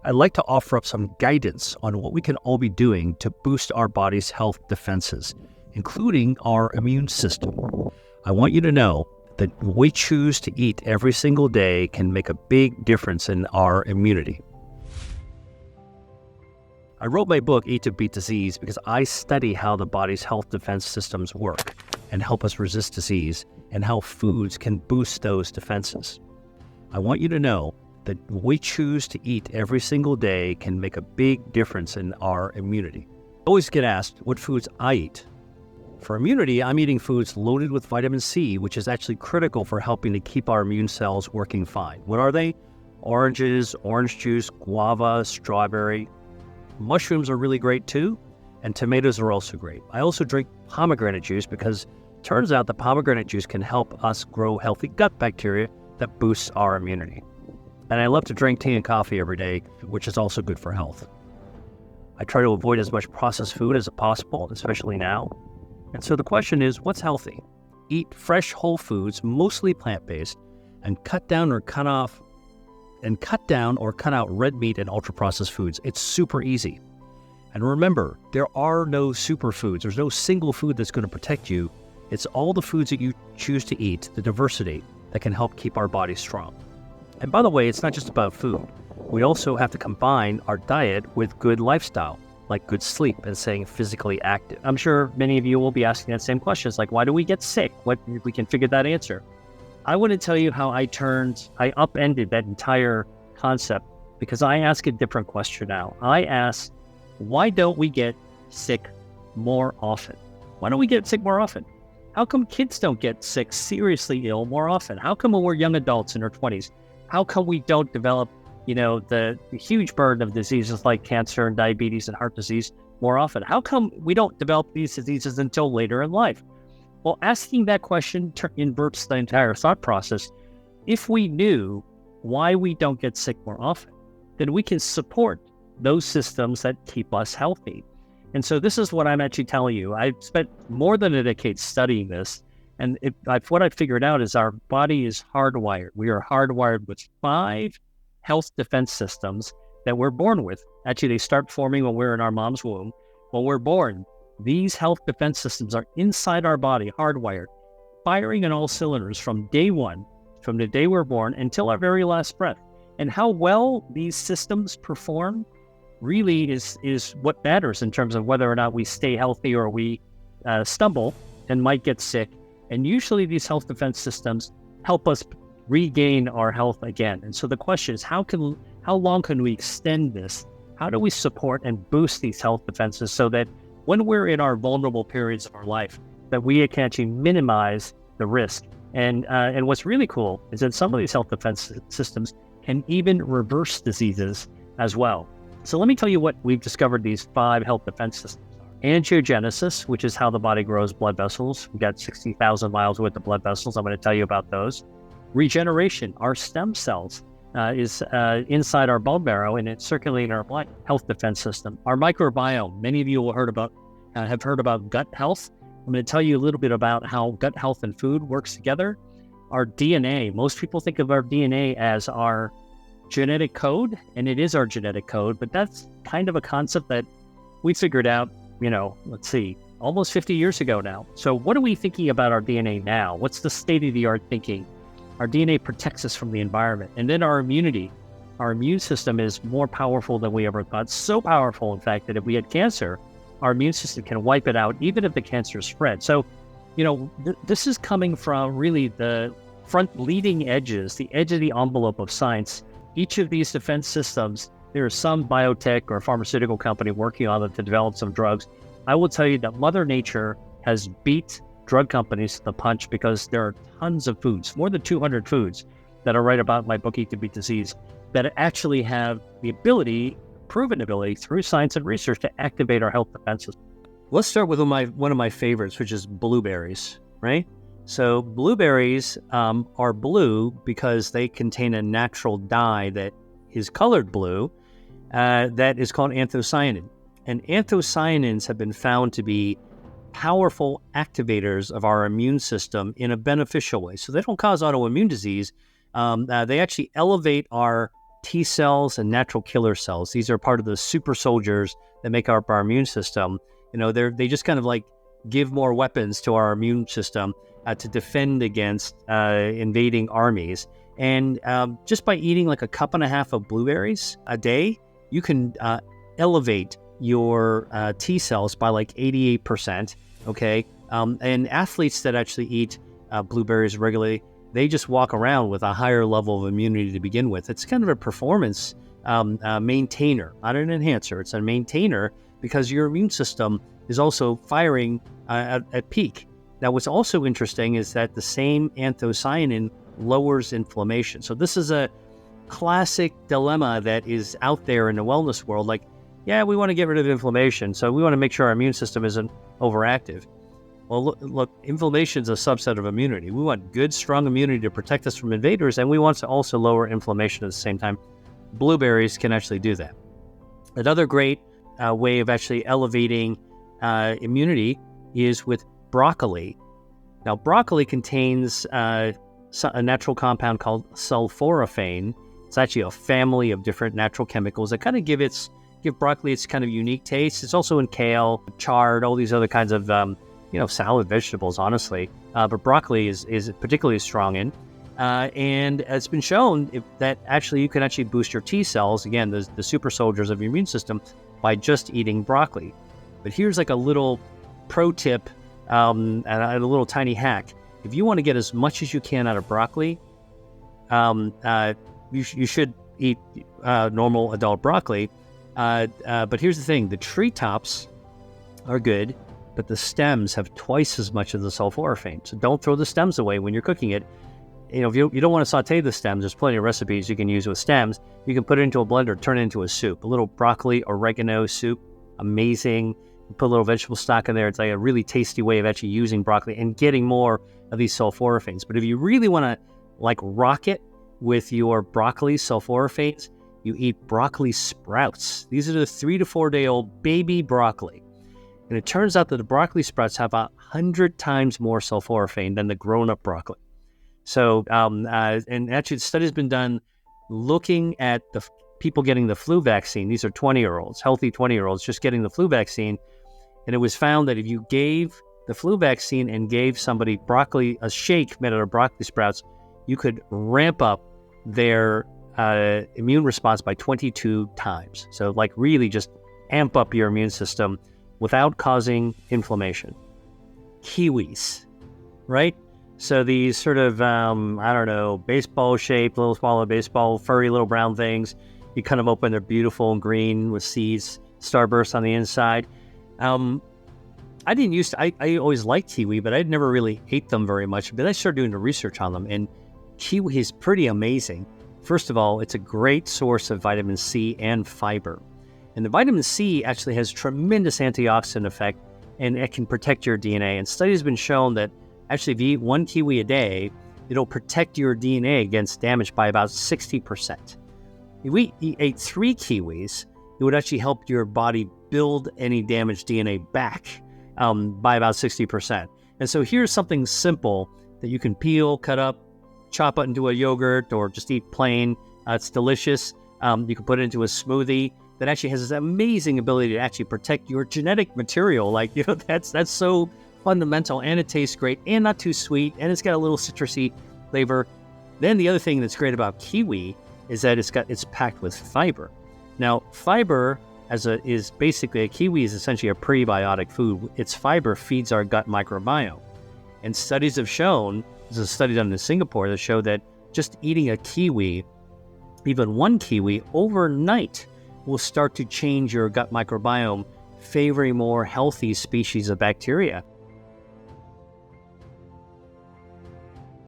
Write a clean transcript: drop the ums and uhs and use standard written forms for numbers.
I'd like to offer up some guidance on what we can all be doing to boost our body's health defenses, including our immune system. I want you to know that what we choose to eat every single day can make a big difference in our immunity. I wrote my book, Eat to Beat Disease, because I study how the body's health defense systems work and help us resist disease, and how foods can boost those defenses. I want you to know that what we choose to eat every single day can make a big difference in our immunity. I always get asked what foods I eat. For immunity, I'm eating foods loaded with vitamin C, which is actually critical for helping to keep our immune cells working fine. What are they? Oranges, orange juice, guava, strawberry. Mushrooms are really great too, and tomatoes are also great. I also drink pomegranate juice because it turns out the pomegranate juice can help us grow healthy gut bacteria that boosts our immunity. And I love to drink tea and coffee every day, which is also good for health. I try to avoid as much processed food as possible, especially now. And so the question is, what's healthy? Eat fresh whole foods, mostly plant-based, and cut down or cut out red meat and ultra-processed foods. It's super easy. And remember, there are no superfoods. There's no single food that's going to protect you. It's all the foods that you choose to eat, the diversity, that can help keep our bodies strong. And by the way, it's not just about food. We also have to combine our diet with good lifestyle, like good sleep and staying physically active. I'm sure many of you will be asking that same questions, like why do we get sick? What if we can figure that answer? I want to tell you how I upended that entire concept because I ask a different question now. I ask, why don't we get sick more often? Why don't we get sick more often? How come kids don't get sick, seriously ill more often? How come when we're young adults in our 20s, how come we don't develop the huge burden of diseases like cancer and diabetes and heart disease more often? How come we don't develop these diseases until later in life? Well, asking that question inverts the entire thought process. If we knew why we don't get sick more often, then we can support those systems that keep us healthy. And so this is what I'm actually telling you. I've spent more than a decade studying this. And what I figured out is our body is hardwired. We are hardwired with 5 health defense systems that we're born with. Actually, they start forming when we're in our mom's womb. When we're born, these health defense systems are inside our body, hardwired, firing on all cylinders from day one, from the day we're born until our very last breath. And how well these systems perform really is what matters in terms of whether or not we stay healthy or we stumble and might get sick. And usually these health defense systems help us regain our health again. And so the question is, how long can we extend this? How do we support and boost these health defenses so that when we're in our vulnerable periods of our life, that we can actually minimize the risk? And what's really cool is that some of these health defense systems can even reverse diseases as well. So let me tell you what we've discovered these 5 health defense systems are. Angiogenesis, which is how the body grows blood vessels. We've got 60,000 miles worth of blood vessels. I'm going to tell you about those. Regeneration, our stem cells is inside our bone marrow and it's circulating our blood. Health defense system. Our microbiome, many of you will have heard about gut health. I'm going to tell you a little bit about how gut health and food works together. Our DNA, most people think of our DNA as our genetic code, and it is our genetic code, but that's kind of a concept that we figured out, almost 50 years ago now. So what are we thinking about our DNA now? What's the state-of-the-art thinking? Our DNA protects us from the environment. And then our immunity. Our immune system is more powerful than we ever thought. So powerful, in fact, that if we had cancer, our immune system can wipe it out, even if the cancer is spread. So, this is coming from really the front leading edges, the edge of the envelope of science. Each of these defense systems, there is some biotech or pharmaceutical company working on it to develop some drugs. I will tell you that Mother Nature has beat drug companies to the punch because there are tons of foods, more than 200 foods that I write about in my book, Eat to Beat Disease, that actually have the ability, proven ability through science and research to activate our health defenses. Let's start with one of my favorites, which is blueberries, right? So blueberries are blue because they contain a natural dye that is colored blue that is called anthocyanin. And anthocyanins have been found to be powerful activators of our immune system in a beneficial way. So they don't cause autoimmune disease. They actually elevate our T cells and natural killer cells. These are part of the super soldiers that make up our immune system. They just kind of like give more weapons to our immune system to defend against invading armies. And just by eating like a cup and a half of blueberries a day, you can elevate your T cells by like 88%. Okay. And athletes that actually eat blueberries regularly, they just walk around with a higher level of immunity to begin with. It's kind of a performance maintainer, not an enhancer. It's a maintainer because your immune system is also firing at peak. Now, what's also interesting is that the same anthocyanin lowers inflammation. So this is a classic dilemma that is out there in the wellness world. Like, yeah, we want to get rid of inflammation, so we want to make sure our immune system isn't overactive. Well, look, inflammation is a subset of immunity. We want good, strong immunity to protect us from invaders, and we want to also lower inflammation at the same time. Blueberries can actually do that. Another great way of actually elevating immunity is with broccoli. Now, broccoli contains a natural compound called sulforaphane. It's actually a family of different natural chemicals that kind of give broccoli its kind of unique taste. It's also in kale, chard, all these other kinds of salad vegetables, honestly. But broccoli is particularly strong in. And it's been shown that actually you can actually boost your T cells, again, the super soldiers of your immune system, by just eating broccoli. But here's like a little pro tip and a little tiny hack. If you want to get as much as you can out of broccoli, you should eat normal adult broccoli. But here's the thing. The treetops are good, but the stems have twice as much of the sulforaphane. So don't throw the stems away when you're cooking it. If you don't want to saute the stems, there's plenty of recipes you can use with stems. You can put it into a blender, turn it into a soup. A little broccoli oregano soup, amazing. You put a little vegetable stock in there. It's like a really tasty way of actually using broccoli and getting more of these sulforaphanes. But if you really want to like rock it with your broccoli sulforaphanes, you eat broccoli sprouts. These are the 3 to 4 day old baby broccoli. And it turns out that the broccoli sprouts have 100 times more sulforaphane than the grown-up broccoli. So, and actually the study's been done looking at the people getting the flu vaccine. These are 20-year-olds, healthy 20-year-olds just getting the flu vaccine. And it was found that if you gave the flu vaccine and gave somebody broccoli, a shake made out of broccoli sprouts, you could ramp up their immune response by 22 times. So like really just amp up your immune system without causing inflammation. Kiwis, right? So these sort of, baseball-shaped, little smaller baseball, furry little brown things. You cut them open, they're beautiful and green with seeds, starburst on the inside. I always liked kiwi, but I'd never really ate them very much. But I started doing the research on them, and kiwi is pretty amazing. First of all, it's a great source of vitamin C and fiber. And the vitamin C actually has tremendous antioxidant effect, and it can protect your DNA. And studies have been shown that actually if you eat 1 kiwi a day, it'll protect your DNA against damage by about 60%. If we ate 3 kiwis, it would actually help your body build any damaged DNA back by about 60%. And so here's something simple that you can peel, cut up, chop it into a yogurt, or just eat plain. It's delicious. You can put it into a smoothie that actually has this amazing ability to actually protect your genetic material. That's so fundamental, and it tastes great and not too sweet, and it's got a little citrusy flavor. Then the other thing that's great about kiwi is that it's packed with fiber. Now, fiber is basically a kiwi is essentially a prebiotic food. Its fiber feeds our gut microbiome. And studies have shown, there's a study done in Singapore that showed that just eating a kiwi, even 1 kiwi overnight, will start to change your gut microbiome, favoring more healthy species of bacteria.